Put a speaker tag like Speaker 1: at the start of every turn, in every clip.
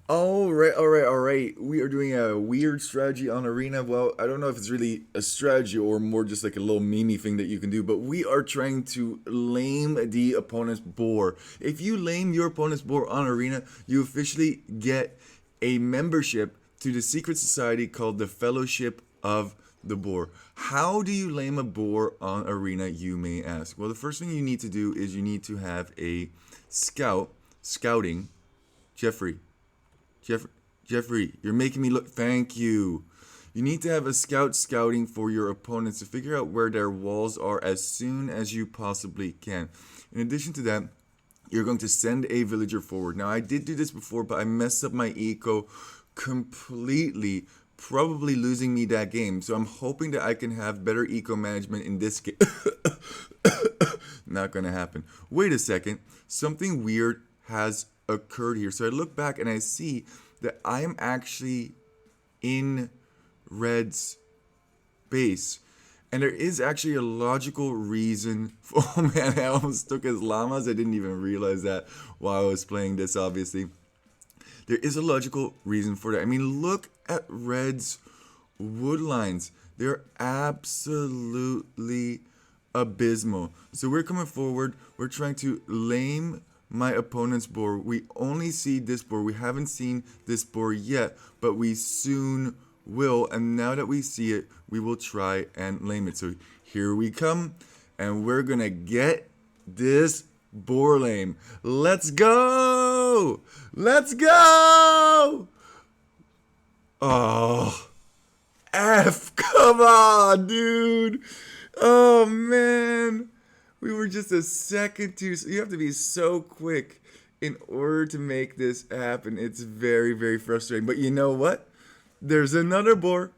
Speaker 1: All right. We are doing a weird strategy on Arena. Well, I don't know if it's really a strategy or more just like a little meme thing that you can do, but we are trying to lame the opponent's boar. If you lame your opponent's boar on Arena, you officially get a membership to the secret society called the Fellowship of the Boar. How do you lame a boar on Arena, you may ask? Well, the first thing you need to do is you need to have a scouting, Jeffrey. Jeff- Jeffrey, you're making me look. Thank you. You need to have a scouting for your opponents to figure out where their walls are as soon as you possibly can. In addition to that, you're going to send a villager forward. Now, I did do this before, but I messed up my eco completely, probably losing me that game. So I'm hoping that I can have better eco management in this game. Not gonna happen. Wait a second. Something weird has occurred here. So I look back and I see that I am actually in Red's base. And there is actually a logical reason for, oh man, I almost took his llamas. I didn't even realize that while I was playing this, obviously. There is a logical reason for that. I mean, look at Red's wood lines. They're absolutely abysmal. So we're coming forward. We're trying to lame my opponent's boar. We only see this boar. We haven't seen this boar yet, but we soon will. And now that we see it, we will try and lame it. So here we come, and we're gonna get this boar lame. Let's go! Let's go! Oh, come on, dude. Oh man, we were just a second too. You have to be so quick in order to make this happen. It's very, very frustrating. But you know what? There's another boar,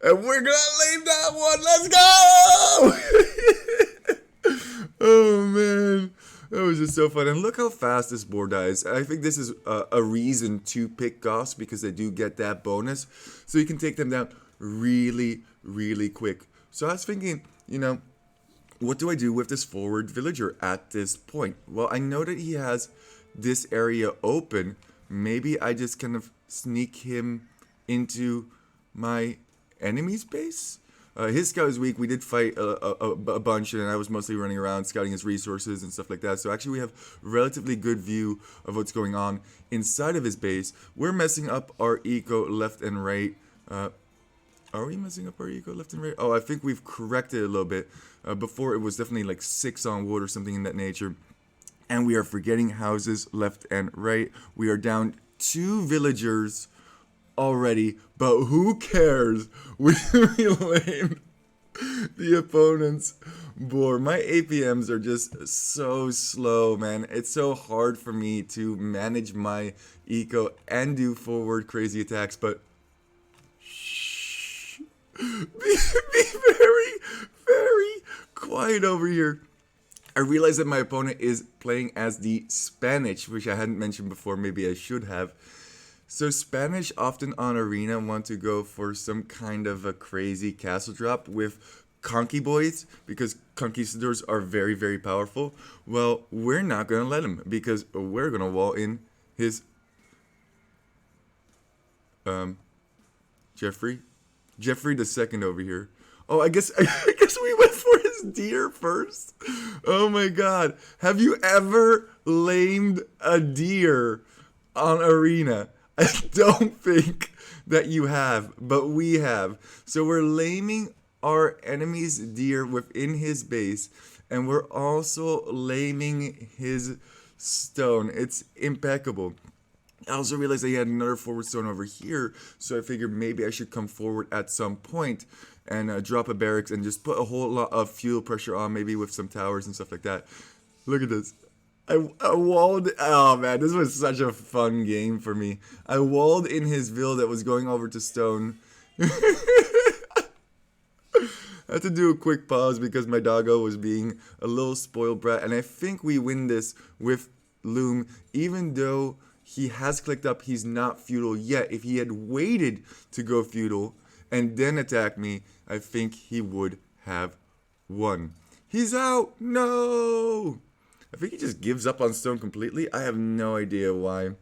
Speaker 1: and we're gonna leave that one. Let's go! Oh man, that was just so fun. And look how fast this boar dies. I think this is a reason to pick Goss because they do get that bonus, so you can take them down really, really quick. So I was thinking, what do I do with this forward villager at this point? Well, I know that he has this area open. Maybe I just kind of sneak him into my enemy's base? His scout is weak. We did fight a bunch, and I was mostly running around scouting his resources and stuff like that. So actually, we have relatively good view of what's going on inside of his base. We're messing up our eco left and right. Are we messing up our eco left and right? Oh, I think we've corrected it a little bit. Before, it was definitely like 6 on wood or something in that nature. And we are forgetting houses left and right. We are down 2 villagers already, but who cares? We lamed the opponent's boar. My APMs are just so slow, man. It's so hard for me to manage my eco and do forward crazy attacks, but shh. Be very, very quiet over here. I realize that my opponent is playing as the Spanish, which I hadn't mentioned before. Maybe I should have. So Spanish often on Arena want to go for some kind of a crazy castle drop with conky boys because conquistadors are very, very powerful. Well, we're not going to let him because we're going to wall in his Jeffrey the second over here. Oh, I guess we went for his deer first. Oh my god. Have you ever lamed a deer on Arena? I don't think that you have, but we have. So we're laming our enemy's deer within his base, and we're also laming his stone. It's impeccable. I also realized that he had another forward stone over here, so I figured maybe I should come forward at some point and drop a barracks and just put a whole lot of fuel pressure on, maybe with some towers and stuff like that. Look at this. I walled. Oh man, this was such a fun game for me. I walled in his ville that was going over to stone. I had to do a quick pause because my doggo was being a little spoiled brat, and I think we win this with Loom, even though he has clicked up. He's not feudal yet. If he had waited to go feudal and then attack me, I think he would have won. He's out. No. I think he just gives up on stone completely. I have no idea why.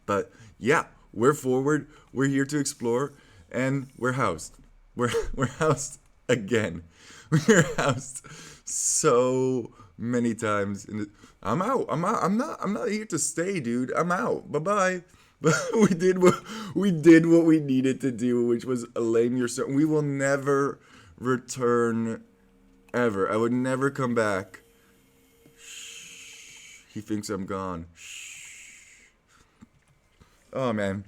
Speaker 1: But yeah, we're forward. We're here to explore, and we're housed. We're housed again. We're housed so many times. I'm out. I'm out. I'm not here to stay, dude. I'm out. Bye bye. But we did what we needed to do, which was lame yourself. We will never return ever. I would never come back. He thinks I'm gone. Oh man.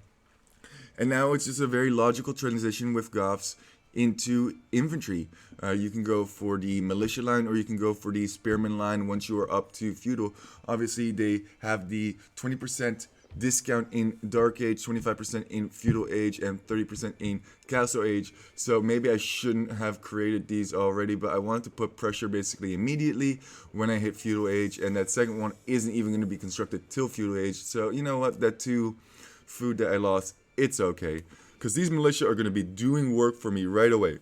Speaker 1: And now it's just a very logical transition with Goths into infantry. You can go for the militia line or you can go for the spearman line once you are up to feudal. Obviously, they have the 20% discount in Dark Age, 25% in Feudal Age, and 30% in Castle Age. So maybe I shouldn't have created these already, but I wanted to put pressure basically immediately when I hit Feudal Age, and that second one isn't even going to be constructed till Feudal Age. So you know what, that 2 food that I lost, it's okay. Because these militia are going to be doing work for me right away.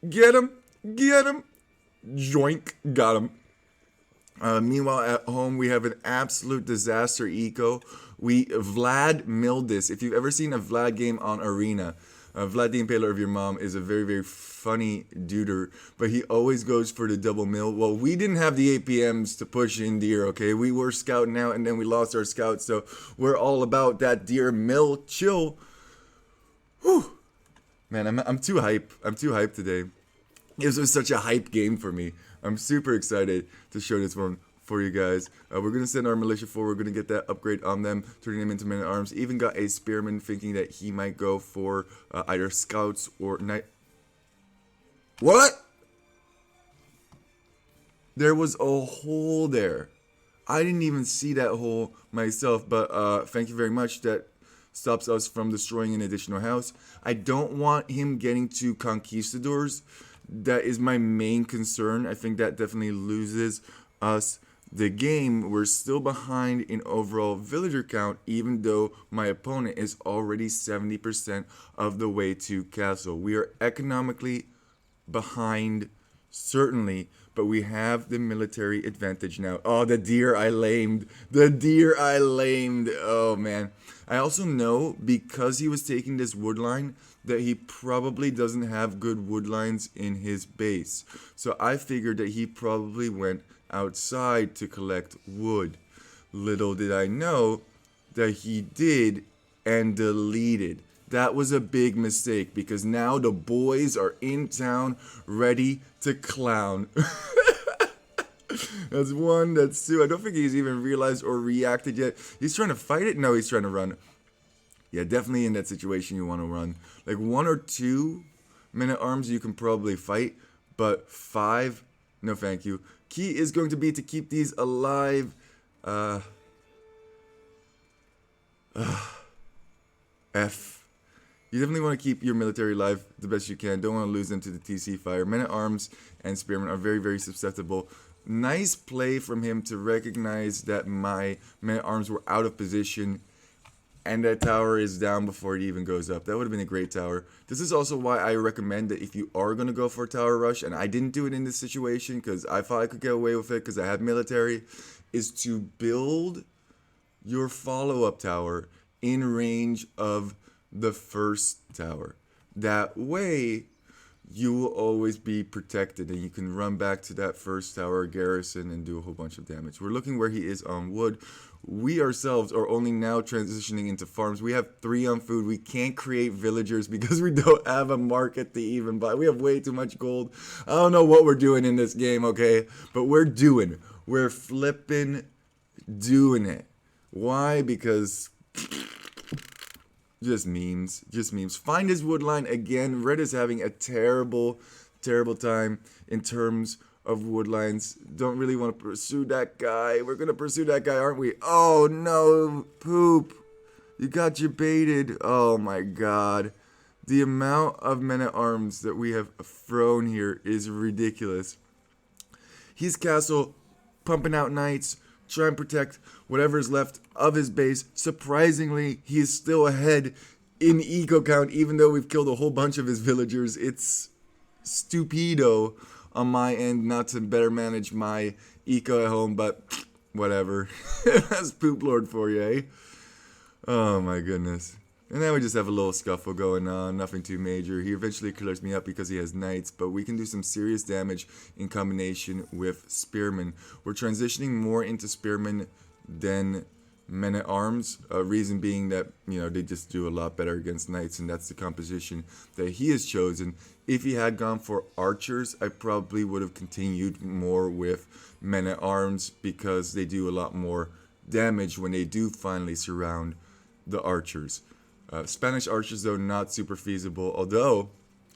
Speaker 1: Get him! Get him! Joink! Got him. Meanwhile, at home, we have an absolute disaster eco. Vlad milled this. If you've ever seen a Vlad game on Arena, Vlad the Impaler of Your Mom is a very, very funny duder, but he always goes for the double mill. Well, we didn't have the APMs to push in deer, okay? We were scouting out, and then we lost our scouts, so we're all about that deer mill chill. Whew. Man, I'm too hype. I'm too hyped today. This was such a hype game for me. I'm super excited to show this one for you guys. We're going to send our militia forward. We're going to get that upgrade on them, turning them into men-at-arms. Even got a spearman thinking that he might go for either scouts or knight. What? There was a hole there. I didn't even see that hole myself, but thank you very much. That stops us from destroying an additional house. I don't want him getting to conquistadors. That is my main concern. I think that definitely loses us the game. We're still behind in overall villager count, even though my opponent is already 70% of the way to castle. We are economically behind, certainly, but we have the military advantage now. Oh, the deer I lamed. The deer I lamed. Oh, man. I also know, because he was taking this wood line, that he probably doesn't have good wood lines in his base. So I figured that he probably went outside to collect wood. Little did I know that he did and deleted. That was a big mistake, because now the boys are in town ready to clown. That's 1, that's 2. I don't think he's even realized or reacted yet. He's trying to fight it? No, he's trying to run. Yeah, definitely in that situation you want to run. Like 1 or 2 men-at-arms you can probably fight, but 5, no thank you. Key is going to be to keep these alive. F. You definitely want to keep your military alive the best you can. Don't want to lose them to the TC fire. Men-at-arms and spearmen are very, very susceptible. Nice play from him to recognize that my men-at-arms were out of position, and that tower is down before it even goes up. That would have been a great tower. This is also why I recommend that if you are going to go for a tower rush, and I didn't do it in this situation because I thought I could get away with it because I had military, is to build your follow-up tower in range of the first tower. That way, you will always be protected, and you can run back to that first tower garrison and do a whole bunch of damage. We're looking where he is on wood. We ourselves are only now transitioning into farms. We have 3 on food. We can't create villagers because we don't have a market to even buy. We have way too much gold. I don't know what we're doing in this game, okay? But we're flipping doing it. Why? Because just memes. Find his wood line again. Red is having a terrible time in terms of wood lines. Don't really want to pursue that guy. We're going to pursue that guy, aren't we? Oh, no. Poop. You got you baited. Oh, my God. The amount of men-at-arms that we have thrown here is ridiculous. He's castle, pumping out knights, try and protect whatever is left of his base. Surprisingly, he is still ahead in eco count, even though we've killed a whole bunch of his villagers. It's stupido on my end not to better manage my eco at home, but whatever. That's Poop Lord for you, eh? Oh my goodness. And then we just have a little scuffle going on, nothing too major. He eventually clears me up because he has knights, but we can do some serious damage in combination with spearmen. We're transitioning more into spearmen than men at arms. Reason being that, they just do a lot better against knights, and that's the composition that he has chosen. If he had gone for archers, I probably would have continued more with men at arms because they do a lot more damage when they do finally surround the archers. Spanish archers, though, not super feasible.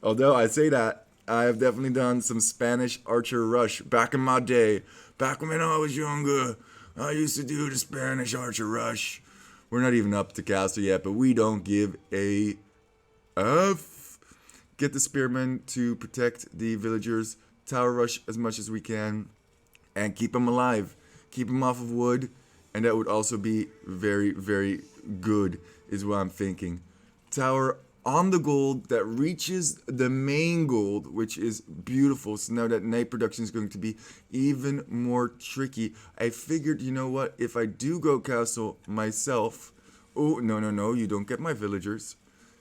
Speaker 1: Although I say that, I have definitely done some Spanish archer rush back in my day. Back when I was younger, I used to do the Spanish archer rush. We're not even up to castle yet, but we don't give a F. Get the spearmen to protect the villagers. Tower rush as much as we can. And keep them alive. Keep them off of wood. And that would also be very, very good, is what I'm thinking. Tower on the gold that reaches the main gold, which is beautiful. So now that night production is going to be even more tricky. I figured, you know what? If I do go castle myself... Oh, no, you don't get my villagers.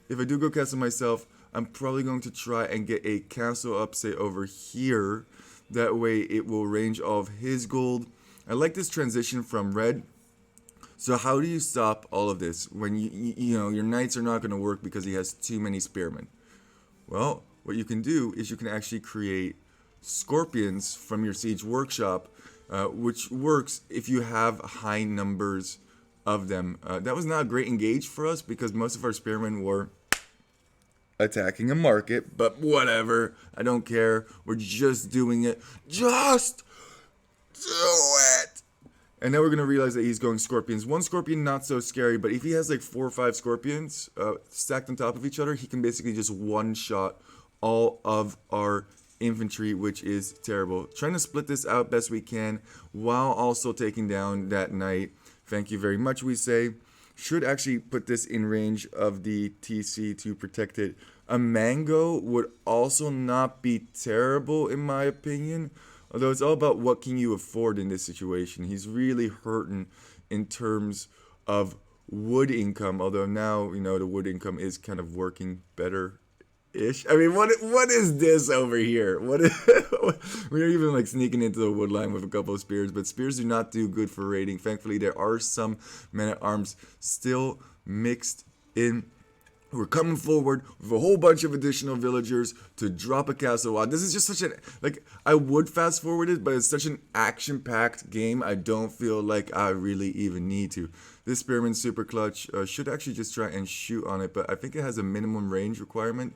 Speaker 1: If I do go castle myself, I'm probably going to try and get a castle up, say, over here. That way it will range all of his gold. I like this transition from red. So how do you stop all of this when your knights are not going to work because he has too many spearmen? Well, what you can do is you can actually create scorpions from your siege workshop, which works if you have high numbers of them. That was not a great engage for us because most of our spearmen were attacking a market, but whatever. I don't care. We're just doing it. Just do it! And now we're going to realize that he's going scorpions. One scorpion, not so scary, but if he has like 4 or 5 scorpions stacked on top of each other, he can basically just one-shot all of our infantry, which is terrible. Trying to split this out best we can while also taking down that knight. Thank you very much, we say. Should actually put this in range of the TC to protect it. A mango would also not be terrible in my opinion. Although it's all about what can you afford in this situation. He's really hurting in terms of wood income. Although now, the wood income is kind of working better-ish. I mean, what is this over here? We're even like sneaking into the wood line with a couple of spears. But spears do not do good for raiding. Thankfully, there are some men-at-arms still mixed in. We're coming forward with a whole bunch of additional villagers to drop a castle. Wow, this is just such I would fast forward it, but it's such an action-packed game, I don't feel like I really even need to. This spearman's super clutch. Should actually just try and shoot on it, but I think it has a minimum range requirement.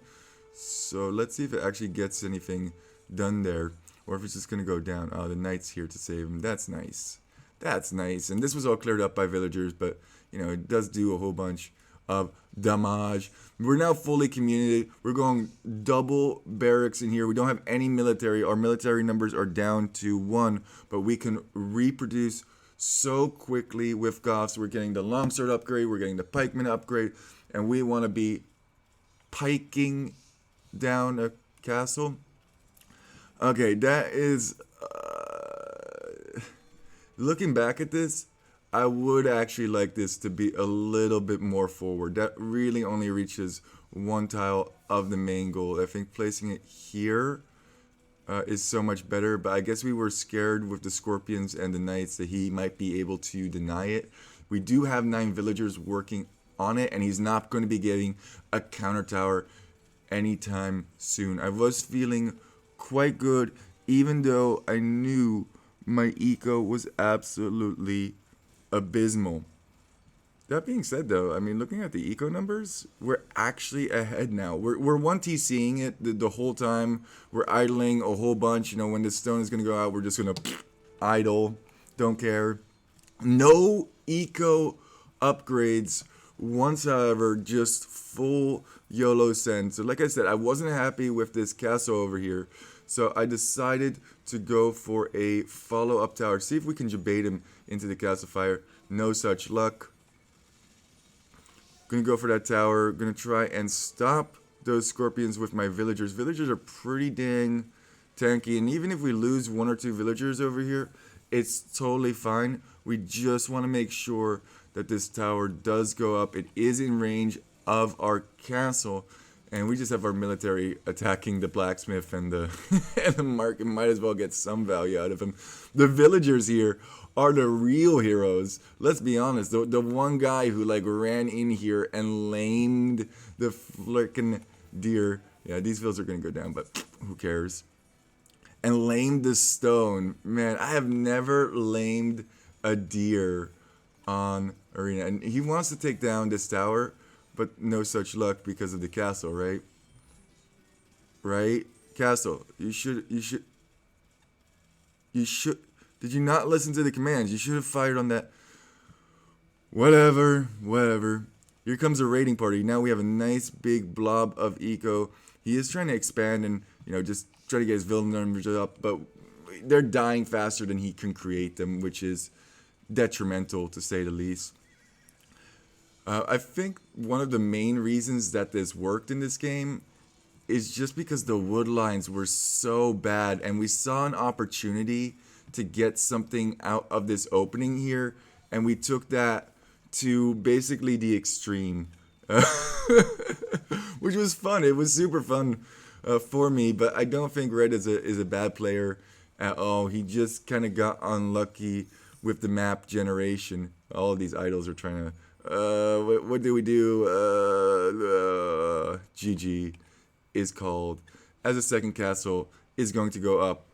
Speaker 1: So let's see if it actually gets anything done there, or if it's just going to go down. Oh, the knight's here to save him. That's nice. That's nice. And this was all cleared up by villagers, but, it does do a whole bunch of damage. We're now fully community. We're going double barracks in here. We don't have any military. Our military numbers are down to 1, but we can reproduce so quickly with Goths. We're getting the longsword upgrade. We're getting the pikeman upgrade, and we want to be piking down a castle. Okay, that is looking back at this, I would actually like this to be a little bit more forward. That really only reaches 1 tile of the main goal. I think placing it here is so much better, but I guess we were scared with the scorpions and the knights that he might be able to deny it. We do have 9 villagers working on it, and he's not going to be getting a counter tower anytime soon. I was feeling quite good, even though I knew my eco was absolutely abysmal. That being said, though, I mean, looking at the eco numbers, we're actually ahead now. We're 1T-seeing it the whole time. We're idling a whole bunch. When the stone is going to go out, we're just going to idle. Don't care. No eco upgrades once, however, just full YOLO send. So like I said, I wasn't happy with this castle over here. So I decided to go for a follow-up tower. See if we can debate him into the castle fire. No such luck. Gonna go for that tower. Gonna try and stop those scorpions with my villagers. Villagers are pretty dang tanky. And even if we lose 1 or 2 villagers over here, it's totally fine. We just want to make sure that this tower does go up. It is in range of our castle. And we just have our military attacking the blacksmith and the and the market. Might as well get some value out of him. The villagers here are the real heroes. Let's be honest. The one guy who like ran in here and lamed the flickin' deer. Yeah, these fields are gonna go down, but who cares? And lamed the stone. Man, I have never lamed a deer on arena. And he wants to take down this tower. But no such luck because of the castle, right? Right? Castle, you should. Did you not listen to the commands? You should have fired on that. Whatever. Here comes a raiding party. Now we have a nice big blob of eco. He is trying to expand and, just try to get his villain numbers up. But they're dying faster than he can create them, which is detrimental to say the least. I think one of the main reasons that this worked in this game is just because the wood lines were so bad, and we saw an opportunity to get something out of this opening here, and we took that to basically the extreme, which was fun. It was super fun for me, but I don't think Red is a bad player at all. He just kind of got unlucky with the map generation. All of these idols are trying to. What do we do? GG is called as a second castle is going to go up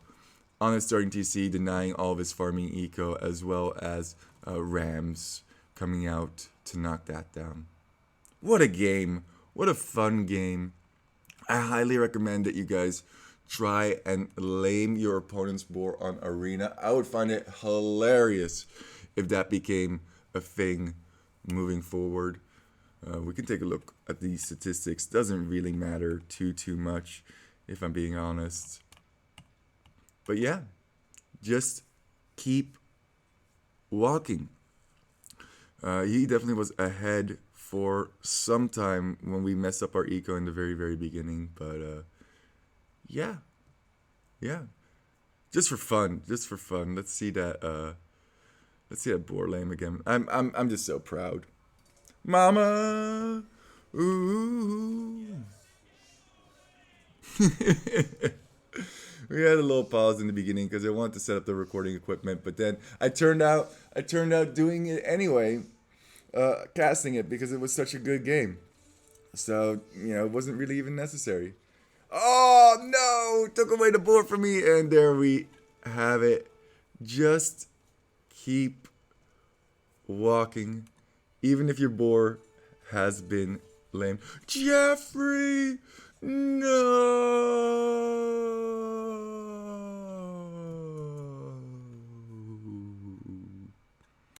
Speaker 1: on his starting TC, denying all of his farming eco, as well as Rams coming out to knock that down. What a game. What a fun game. I highly recommend that you guys try and lame your opponent's boar on arena. I would find it hilarious if that became a thing moving forward. We can take a look at these statistics. Doesn't really matter too much, if I'm being honest. But yeah, just keep walking. He definitely was ahead for some time when we messed up our eco in the very beginning. But yeah, just for fun. Let's see that. Let's see that boar lame again. I'm just so proud. Mama! Ooh. We had a little pause in the beginning because I wanted to set up the recording equipment, but then I turned out doing it anyway, casting it because it was such a good game. So, it wasn't really even necessary. Oh no! Took away the board from me, and there we have it. Just keep walking, even if your boar has been lame. Jeffrey, no.